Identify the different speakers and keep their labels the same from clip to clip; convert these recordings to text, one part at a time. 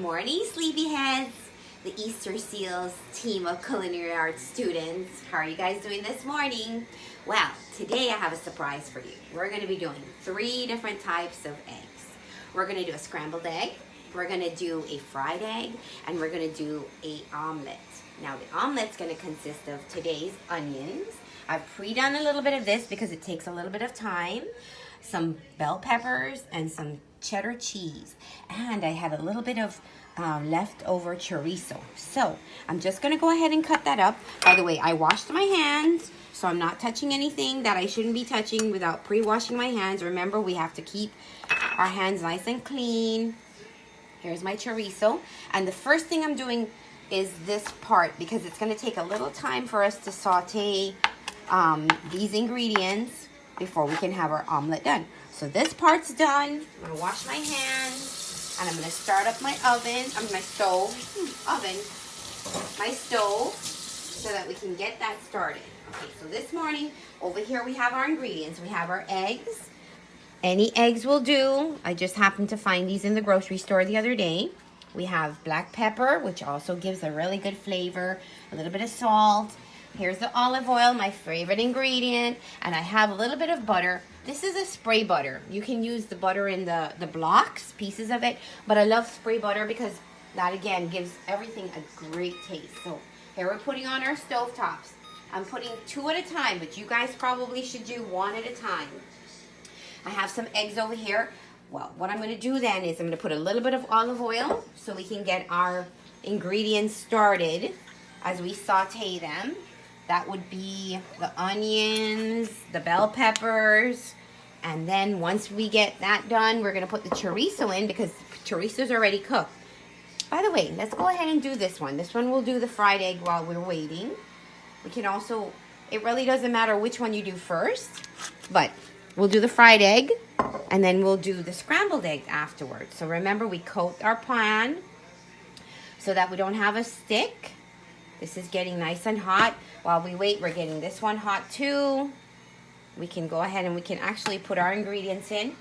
Speaker 1: Morning, sleepyheads, the Easter Seals team of culinary arts students. How are you guys doing this morning? Well, today I have a surprise for you. We're going to be doing 3 different types of eggs. We're going to do a scrambled egg, we're going to do a fried egg, and we're going to do a omelet. Now the omelet's going to consist of today's onions. I've pre-done a little bit of this because it takes a little bit of time. Some bell peppers and some cheddar cheese, and I had a little bit of leftover chorizo. So I'm just gonna go ahead and cut that up. By the way, I washed my hands, so I'm not touching anything that I shouldn't be touching without pre-washing my hands. Remember, we have to keep our hands nice and clean. Here's my chorizo, and the first thing I'm doing is this part because it's going to take a little time for us to saute these ingredients before we can have our omelet done. So this part's done. I'm going to wash my hands, and I'm going to start up my my stove, so that we can get that started. Okay, so this morning, over here we have our ingredients. We have our eggs. Any eggs will do. I just happened to find these in the grocery store the other day. We have black pepper, which also gives a really good flavor, a little bit of salt. Here's the olive oil, my favorite ingredient, and I have a little bit of butter. This is a spray butter. You can use the butter in the blocks, pieces of it, but I love spray butter because that, again, gives everything a great taste. So here we're putting on our stove tops. I'm putting 2 at a time, but you guys probably should do 1 at a time. I have some eggs over here. Well, what I'm going to do then is I'm going to put a little bit of olive oil so we can get our ingredients started as we saute them. That would be the onions, the bell peppers, and then once we get that done, we're going to put the chorizo in because chorizo's already cooked. By the way, let's go ahead and do this one. This one we'll do the fried egg while we're waiting. We can also, it really doesn't matter which one you do first, but we'll do the fried egg, and then we'll do the scrambled egg afterwards. So remember, we coat our pan so that we don't have a stick. This is getting nice and hot. While we wait, we're getting this one hot too. We can go ahead and we can actually put our ingredients in.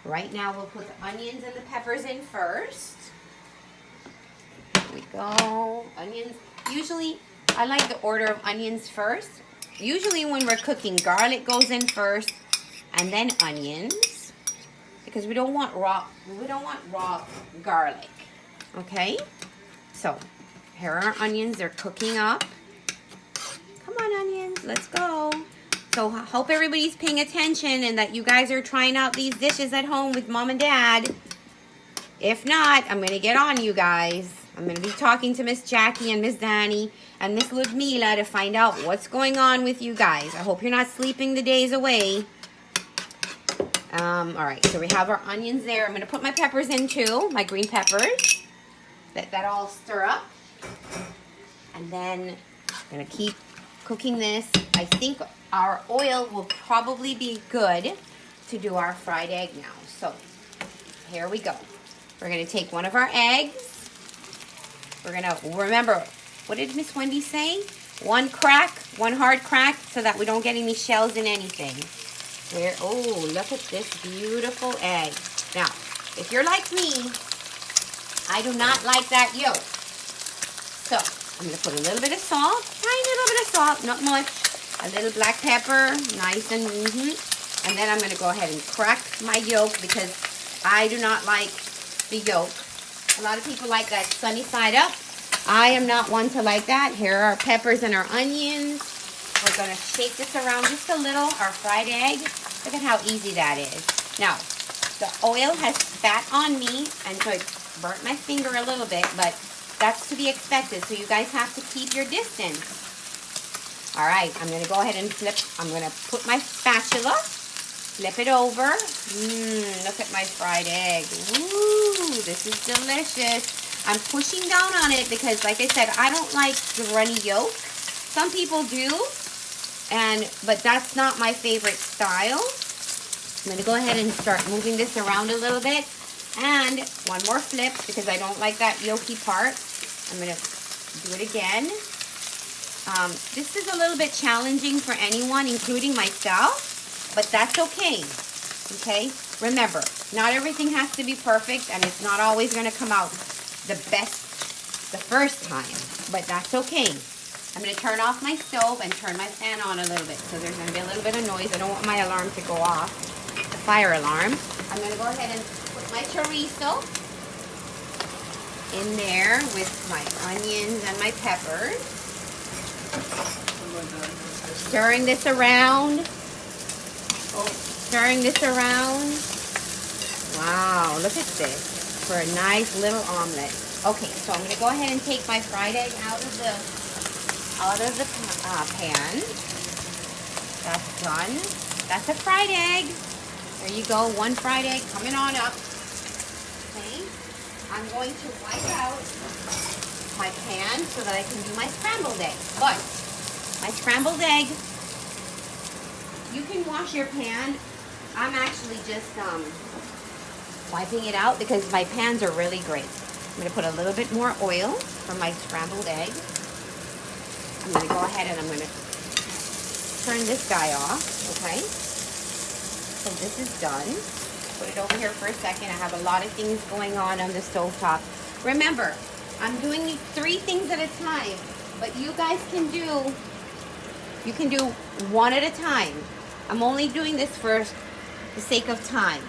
Speaker 1: Right now, we'll put the onions and the peppers in first. Here we go. Onions. Usually, I like the order of onions first. Usually when we're cooking, garlic goes in first, and then onions, because we don't want raw garlic. Okay? So, here are our onions. They're cooking up. Come on, onions. Let's go. So, I hope everybody's paying attention and that you guys are trying out these dishes at home with mom and dad. If not, I'm going to get on you guys. I'm going to be talking to Miss Jackie and Miss Danny and Miss Ludmila to find out what's going on with you guys. I hope you're not sleeping the days away. All right, so we have our onions there. I'm going to put my peppers in too, my green peppers. Let that all stir up. And then I'm going to keep cooking this. I think our oil will probably be good to do our fried egg now. So here we go. We're going to take one of our eggs. We're going to, remember, what did Miss Wendy say? 1 crack, 1 hard crack, so that we don't get any shells in anything. There, oh, look at this beautiful egg. Now, if you're like me, I do not like that yolk. So, I'm going to put a little bit of salt, tiny little bit of salt, not much. A little black pepper, nice and and then I'm going to go ahead and crack my yolk because I do not like the yolk. A lot of people like that sunny side up. I am not one to like that. Here are our peppers and our onions. We're going to shake this around just a little, our fried egg. Look at how easy that is. Now, the oil has fat on me, and so it burnt my finger a little bit, but that's to be expected. So you guys have to keep your distance. All right, I'm going to go ahead and flip. I'm going to put my spatula, flip it over. Look at my fried egg. Ooh, this is delicious. I'm pushing down on it because, like I said, I don't like the runny yolk. Some people do, but that's not my favorite style. I'm going to go ahead and start moving this around a little bit. And one more flip because I don't like that yolky part. I'm going to do it again. This is a little bit challenging for anyone, including myself, but that's okay. Okay? Remember, not everything has to be perfect, and it's not always going to come out the best the first time, but that's okay. I'm going to turn off my stove and turn my fan on a little bit, so there's going to be a little bit of noise. I don't want my alarm to go off, the fire alarm. I'm going to go ahead and put my chorizo in there with my onions and my peppers. Stirring this around. Stirring this around. Wow, look at this for a nice little omelet. Okay, so I'm going to go ahead and take my fried egg out of the pan. That's done. That's a fried egg. There you go, one fried egg coming on up. Okay, I'm going to wipe out my pan so that I can do my scrambled egg. But my scrambled egg, you can wash your pan. I'm actually just wiping it out because my pans are really great. I'm going to put a little bit more oil for my scrambled egg. I'm going to go ahead and I'm going to turn this guy off, okay? So this is done. Put it over here for a second. I have a lot of things going on the stovetop. Remember, I'm doing these 3 things at a time, but you guys can do, one at a time. I'm only doing this for the sake of time.